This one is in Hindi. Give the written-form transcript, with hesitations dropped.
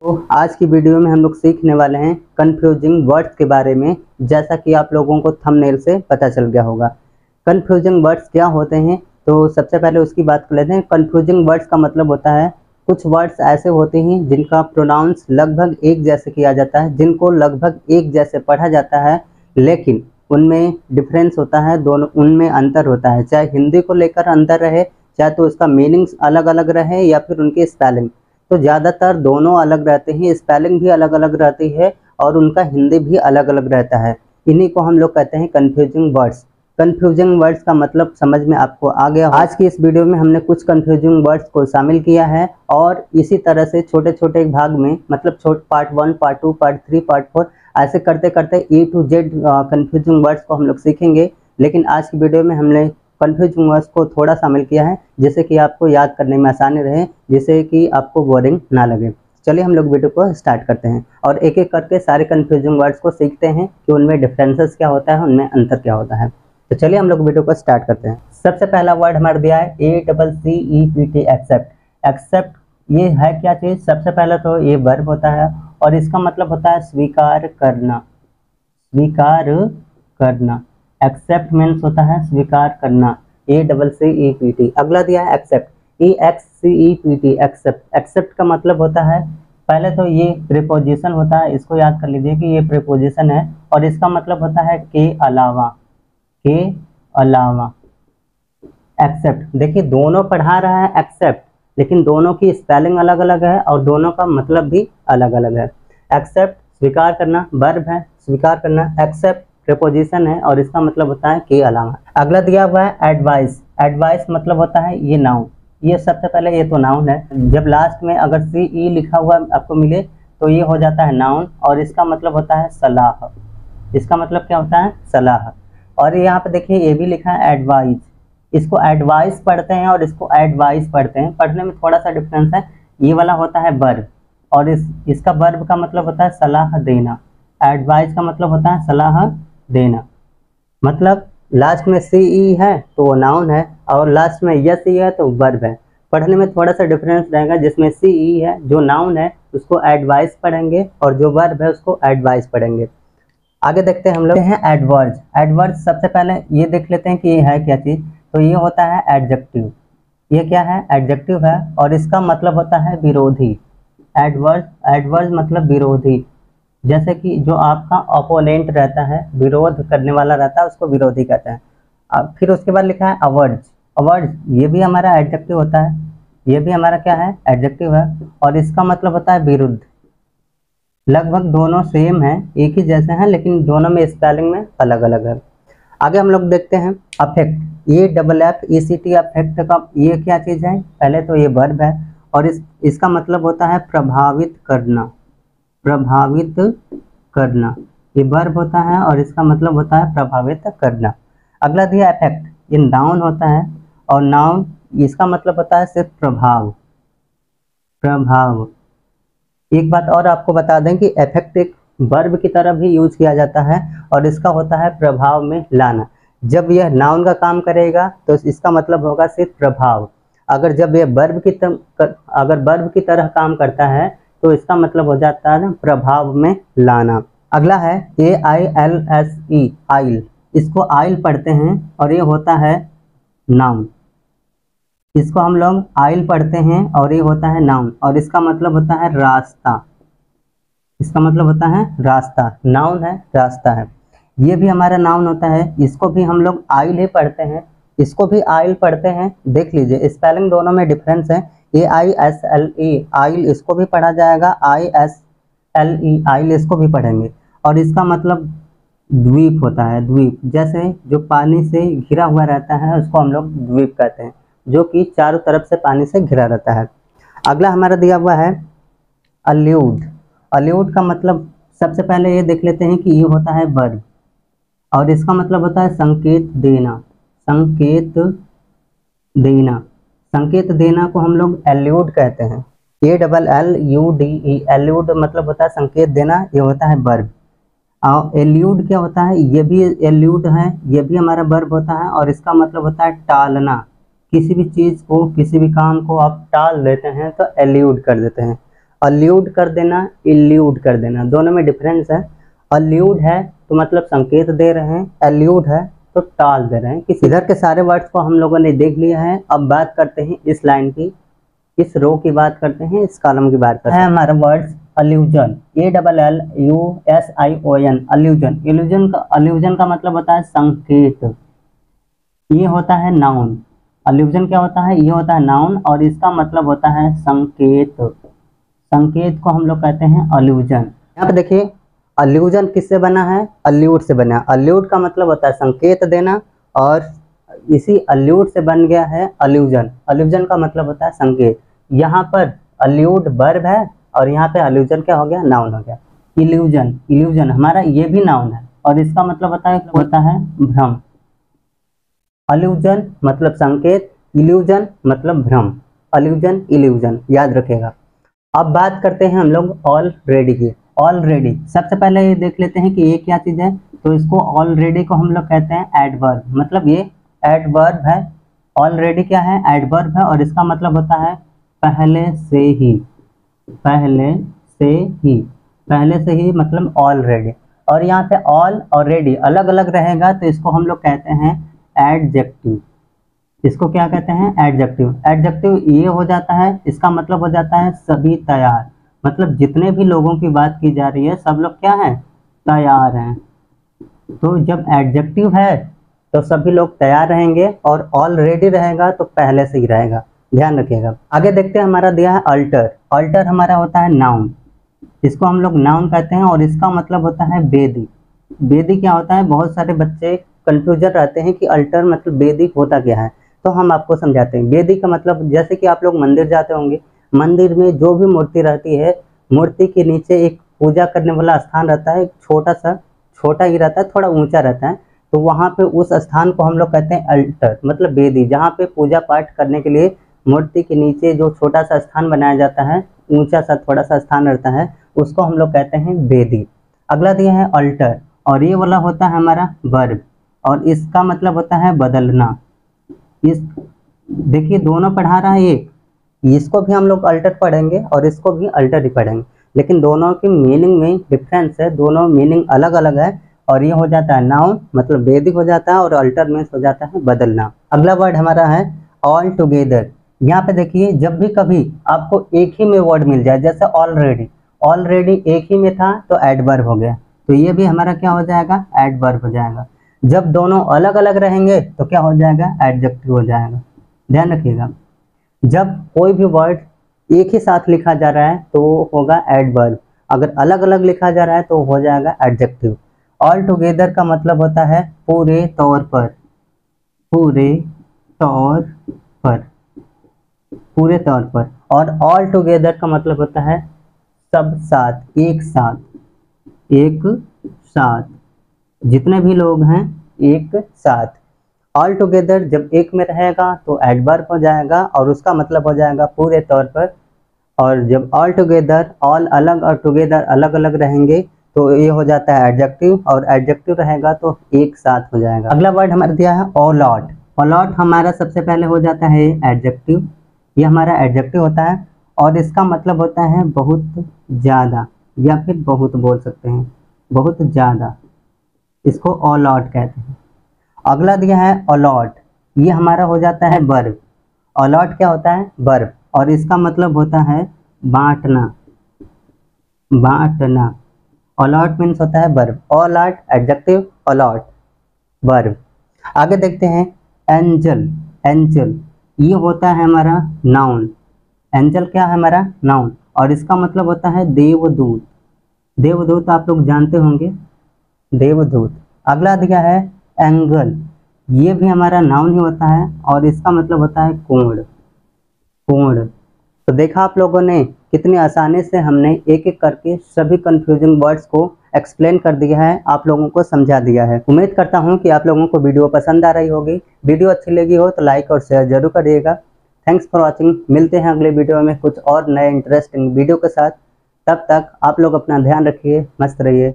तो आज की वीडियो में हम लोग सीखने वाले हैं कन्फ्यूजिंग वर्ड्स के बारे में। जैसा कि आप लोगों को थंबनेल से पता चल गया होगा, कन्फ्यूजिंग वर्ड्स क्या होते हैं। तो सबसे पहले उसकी बात कर लेते हैं। कन्फ्यूजिंग वर्ड्स का मतलब होता है कुछ वर्ड्स ऐसे होते हैं जिनका प्रोनाउंस लगभग एक जैसे किया जाता है, जिनको लगभग एक जैसे पढ़ा जाता है, लेकिन उनमें डिफरेंस होता है, दोनों उनमें अंतर होता है। चाहे हिंदी को लेकर अंतर रहे, चाहे तो उसका मीनिंग्स अलग अलग रहे या फिर उनकी स्पेलिंग, तो ज़्यादातर दोनों अलग रहते हैं। स्पेलिंग भी अलग अलग रहती है और उनका हिंदी भी अलग अलग रहता है। इन्हीं को हम लोग कहते हैं कन्फ्यूजिंग वर्ड्स। कन्फ्यूजिंग वर्ड्स का मतलब समझ में आपको आ गया। आज की इस वीडियो में हमने कुछ कन्फ्यूजिंग वर्ड्स को शामिल किया है और इसी तरह से छोटे छोटे भाग में, मतलब पार्ट 1, पार्ट 2, पार्ट 3, पार्ट 4 ऐसे करते करते A to Z confusing words को हम लोग सीखेंगे। लेकिन आज की वीडियो में हमने कन्फ्यूजिंग वर्ड्स को थोड़ा शामिल किया है जिससे कि आपको याद करने में आसानी रहे, जिससे कि आपको बोरिंग ना लगे। चलिए हम लोग वीडियो को स्टार्ट करते हैं और एक एक करके सारे कन्फ्यूजिंग वर्ड्स को सीखते हैं कि उनमें डिफरेंसेस क्या होता है, उनमें अंतर क्या होता है। तो चलिए हम लोग वीडियो को स्टार्ट करते हैं। सबसे पहला वर्ड हमारा दिया है ACCEPT, एक्सेप्ट। एक्सेप्ट ये है क्या चीज़? सबसे पहले तो ये वर्ब होता है और इसका मतलब होता है स्वीकार करना। स्वीकार करना, एक्सेप्ट मीन्स होता है स्वीकार करना, ACCEPT। अगला दिया है एक्सेप्ट, EXCEPT, एक्सेप्ट। एक्सेप्ट का मतलब होता है, पहले तो ये प्रीपोजिशन होता है, इसको याद कर लीजिए कि ये प्रीपोजिशन है और इसका मतलब होता है के अलावा। के अलावा एक्सेप्ट। देखिए दोनों पढ़ा रहा है एक्सेप्ट, लेकिन दोनों की स्पेलिंग अलग अलग है और दोनों का मतलब भी अलग अलग है। एक्सेप्ट स्वीकार करना, वर्ब है स्वीकार करना। एक्सेप्ट प्रीपोजिशन है और इसका मतलब होता है के अलावा। अगला दिया हुआ है एडवाइस। एडवाइस मतलब होता है ये नाउन। ये सबसे पहले ये तो नाउन है, जब लास्ट में अगर CE लिखा हुआ आपको मिले तो ये हो जाता है नाउन और इसका मतलब होता है सलाह। इसका मतलब क्या होता है? सलाह। और यहाँ पे देखिए ये भी लिखा है एडवाइस। इसको एडवाइस पढ़ते हैं और इसको एडवाइस पढ़ते हैं, पढ़ने में थोड़ा सा डिफरेंस है। ये वाला होता है वर्ब और इसका वर्ब का मतलब होता है सलाह देना। एडवाइस का मतलब होता है सलाह देना। मतलब लास्ट में CE है तो वो नाउन है और लास्ट में SE है तो वर्ब है। पढ़ने में थोड़ा सा डिफरेंस रहेगा, जिसमें CE है जो नाउन है उसको एडवाइस पढ़ेंगे और जो वर्ब है उसको एडवाइस पढ़ेंगे। आगे देखते हैं हम लोग हैं एडवर्ज। एडवर्ज सबसे पहले ये देख लेते हैं कि ये है क्या चीज़। तो ये होता है एडजेक्टिव। ये क्या है? एडजेक्टिव है और इसका मतलब होता है विरोधी। एडवर्ज, एडवर्ज मतलब विरोधी। जैसे कि जो आपका ओपोनेंट रहता है, विरोध करने वाला रहता है, उसको विरोधी कहते हैं। अब फिर उसके बाद लिखा है अवर्ज। अवर्ज ये भी हमारा एडजेक्टिव होता है, ये भी हमारा क्या है? एडजेक्टिव है और इसका मतलब होता है विरुद्ध। लगभग दोनों सेम है, एक ही जैसे हैं, लेकिन दोनों में स्पेलिंग में अलग अलग है। आगे हम लोग देखते हैं अफेक्ट। ये FFECT अफेक्ट का ये क्या चीज़ है? पहले तो ये वर्ब है और इसका मतलब होता है प्रभावित करना। प्रभावित करना ये वर्ब होता है और इसका मतलब होता है प्रभावित करना। अगला दिया अफेक्ट। ये नाउन होता है और नाउन इसका मतलब होता है सिर्फ प्रभाव। प्रभाव। एक बात और आपको बता दें कि अफेक्ट एक वर्ब की तरह भी यूज किया जाता है और इसका होता है प्रभाव में लाना। जब यह नाउन का काम करेगा तो इसका मतलब होगा सिर्फ प्रभाव। अगर जब यह वर्ब की तरह काम करता है तो इसका मतलब हो जाता है ना प्रभाव में लाना। अगला है AILSE, आइल। इसको आइल पढ़ते हैं और ये होता है नाउन। इसको हम लोग आइल पढ़ते हैं और ये होता है नाउन और इसका मतलब होता है रास्ता। इसका मतलब होता है रास्ता, नाउन है रास्ता है। ये भी हमारा नाउन होता है, इसको भी हम लोग आइल ही पढ़ते हैं, इसको भी आइल पढ़ते हैं। देख लीजिए स्पेलिंग दोनों में डिफरेंस है। AISLE आइल इसको भी पढ़ा जाएगा, ISLE आइल इसको भी पढ़ेंगे और इसका मतलब द्वीप होता है। द्वीप जैसे जो पानी से घिरा हुआ रहता है उसको हम लोग द्वीप कहते हैं, जो कि चारों तरफ से पानी से घिरा रहता है। अगला हमारा दिया हुआ है अल्यूड। अल्यूड का मतलब सबसे पहले ये देख लेते हैं कि ये होता है वर्ब और इसका मतलब होता है संकेत देना। संकेत देना, संकेत देना को हम लोग एल्यूड कहते हैं। ALLUDE, एल्यूड मतलब होता है संकेत देना, ये होता है वर्ब। और एल्यूड क्या होता है? ये भी एल्यूड है, ये भी हमारा वर्ब होता है और इसका मतलब होता है टालना। किसी भी चीज़ को, किसी भी काम को आप टाल देते हैं तो एल्यूड कर देते हैं। अल्यूड कर देना, इल्यूड कर देना, दोनों में डिफरेंस है। अल्यूड है तो मतलब संकेत दे रहे हैं, एल्यूड है तो टाल दे रहे हैं। किसी इधर के सारे वर्ड्स को हम लोगों ने देख लिया है। अब बात करते हैं इस लाइन की, इस रो की बात करते हैं, इस कॉलम की बात करते हैं। हमारा words allusion, ALLUSION, allusion. Allusion का मतलब होता है संकेत। ये होता है नाउन। अल्यूजन क्या होता है? ये होता है नाउन और इसका मतलब होता है संकेत। संकेत को हम लोग कहते हैं अल्यूजन। यहाँ पे देखिए अल्यूजन किससे बना है? अल्यूड से बना। अल्यूड का मतलब होता है संकेत देना और इसी अल्यूड से बन गया है अल्यूजन। अल्यूजन का मतलब होता है संकेत। यहाँ पर अल्यूड वर्ब है और यहाँ पे अल्यूजन क्या हो गया? नाउन हो गया। इल्यूजन, इल्यूजन हमारा ये भी नाउन है और इसका मतलब होता है भ्रम। अल्यूजन मतलब संकेत, इल्यूजन मतलब भ्रम। अल्यूजन, इल्यूजन याद रखेगा। अब बात करते हैं हम लोग ऑलरेडी की। ऑलरेडी सबसे पहले ये देख लेते हैं कि ये क्या चीज़ है। तो इसको ऑलरेडी को हम लोग कहते हैं एडवर्ब, मतलब ये एडवर्ब है। ऑलरेडी क्या है? एडवर्ब है और इसका मतलब होता है पहले से ही। पहले से ही, पहले से ही मतलब ऑलरेडी। और यहाँ पे ऑल और रेडी अलग अलग रहेगा तो इसको हम लोग कहते हैं एडजेक्टिव। इसको क्या कहते हैं? एडजेक्टिव। एडजेक्टिव ये हो जाता है, इसका मतलब हो जाता है सभी तैयार, मतलब जितने भी लोगों की बात की जा रही है सब लोग क्या हैं? तैयार हैं। तो जब एडजेक्टिव है तो सभी लोग तैयार रहेंगे और ऑलरेडी रहेगा तो पहले से ही रहेगा, ध्यान रखिएगा। आगे देखते हैं, हमारा दिया है अल्टर। अल्टर हमारा होता है नाउन। इसको हम लोग नाउन कहते हैं और इसका मतलब होता है बेदी। बेदी क्या होता है? बहुत सारे बच्चे कंफ्यूजन रहते हैं कि अल्टर मतलब बेदी होता क्या है, तो हम आपको समझाते हैं। बेदी का मतलब, जैसे कि आप लोग मंदिर जाते होंगे, मंदिर में जो भी मूर्ति रहती है, मूर्ति के नीचे एक पूजा करने वाला स्थान रहता है, छोटा ही रहता है, थोड़ा ऊंचा रहता है। तो वहाँ पे उस स्थान को हम लोग कहते हैं अल्टर, मतलब बेदी। जहाँ पे पूजा पाठ करने के लिए मूर्ति के नीचे जो छोटा सा स्थान बनाया जाता है, ऊंचा सा थोड़ा सा स्थान रहता है, उसको हम लोग कहते हैं बेदी। अगला दिया है अल्टर और ये वाला होता है हमारा वर्ब और इसका मतलब होता है बदलना। इस देखिए दोनों पढ़ा रहा है एक, इसको भी हम लोग अल्टर पढ़ेंगे और इसको भी अल्टर ही पढ़ेंगे, लेकिन दोनों की मीनिंग में डिफरेंस है, दोनों मीनिंग अलग अलग है। और ये हो जाता है नाउन मतलब बेदी हो जाता है और अल्टर मीन्स हो जाता है बदलना। अगला वर्ड हमारा है ऑल टुगेदर। यहाँ पे देखिए जब भी कभी आपको एक ही में वर्ड मिल जाए, जैसे ऑलरेडी, ऑलरेडी एक ही में था तो एडवर्ब हो गया, तो ये भी हमारा क्या हो जाएगा? एडवर्ब हो जाएगा। जब दोनों अलग अलग रहेंगे तो क्या हो जाएगा? एडजेक्टिव हो जाएगा। ध्यान रखिएगा, जब कोई भी वर्ड एक ही साथ लिखा जा रहा है तो होगा एडवर्ब, अगर अलग अलग लिखा जा रहा है तो हो जाएगा एडजेक्टिव। ऑल टुगेदर का मतलब होता है पूरे तौर पर, पूरे तौर पर, पूरे तौर पर। और ऑल टुगेदर का मतलब होता है सब साथ, एक साथ, एक साथ, जितने भी लोग हैं एक साथ। ऑल टुगेदर जब एक में रहेगा तो एडवर्ब हो जाएगा और उसका मतलब हो जाएगा पूरे तौर पर। और जब ऑल टुगेदर, ऑल अलग और टुगेदर अलग अलग रहेंगे तो ये हो जाता है एडजेक्टिव, और एडजेक्टिव रहेगा तो एक साथ हो जाएगा। अगला वर्ड हमारा दिया है ऑलॉट। ऑलॉट हमारा सबसे पहले हो जाता है एडजेक्टिव, ये हमारा एडजेक्टिव होता है और इसका मतलब होता है बहुत ज़्यादा, या फिर बहुत बोल सकते हैं, बहुत ज़्यादा, इसको ऑलॉट कहते हैं। अगला दिया है अलॉट, ये हमारा हो जाता है वर्ब। अलॉट क्या होता है? वर्ब, और इसका मतलब होता है बांटना, बांटना। अलॉट मीन्स होता है verb, a lot adjective, allot verb. आगे देखते हैं एंजल। एंजल ये होता है हमारा नाउन। एंजल क्या है? हमारा नाउन, और इसका मतलब होता है देवदूत। देवदूत आप लोग जानते होंगे, देवदूत। अगला दिया है एंगल, ये भी हमारा नाउन ही होता है और इसका मतलब होता है कोण, कोण। तो देखा आप लोगों ने कितनी आसानी से हमने एक एक करके सभी कंफ्यूजिंग वर्ड्स को एक्सप्लेन कर दिया है, आप लोगों को समझा दिया है। उम्मीद करता हूं कि आप लोगों को वीडियो पसंद आ रही होगी। वीडियो अच्छी लगी हो तो लाइक और शेयर जरूर करिएगा। Thanks for watching. मिलते हैं अगले वीडियो में कुछ और नए इंटरेस्टिंग वीडियो के साथ। तब तक आप लोग अपना ध्यान रखिए, मस्त रहिए।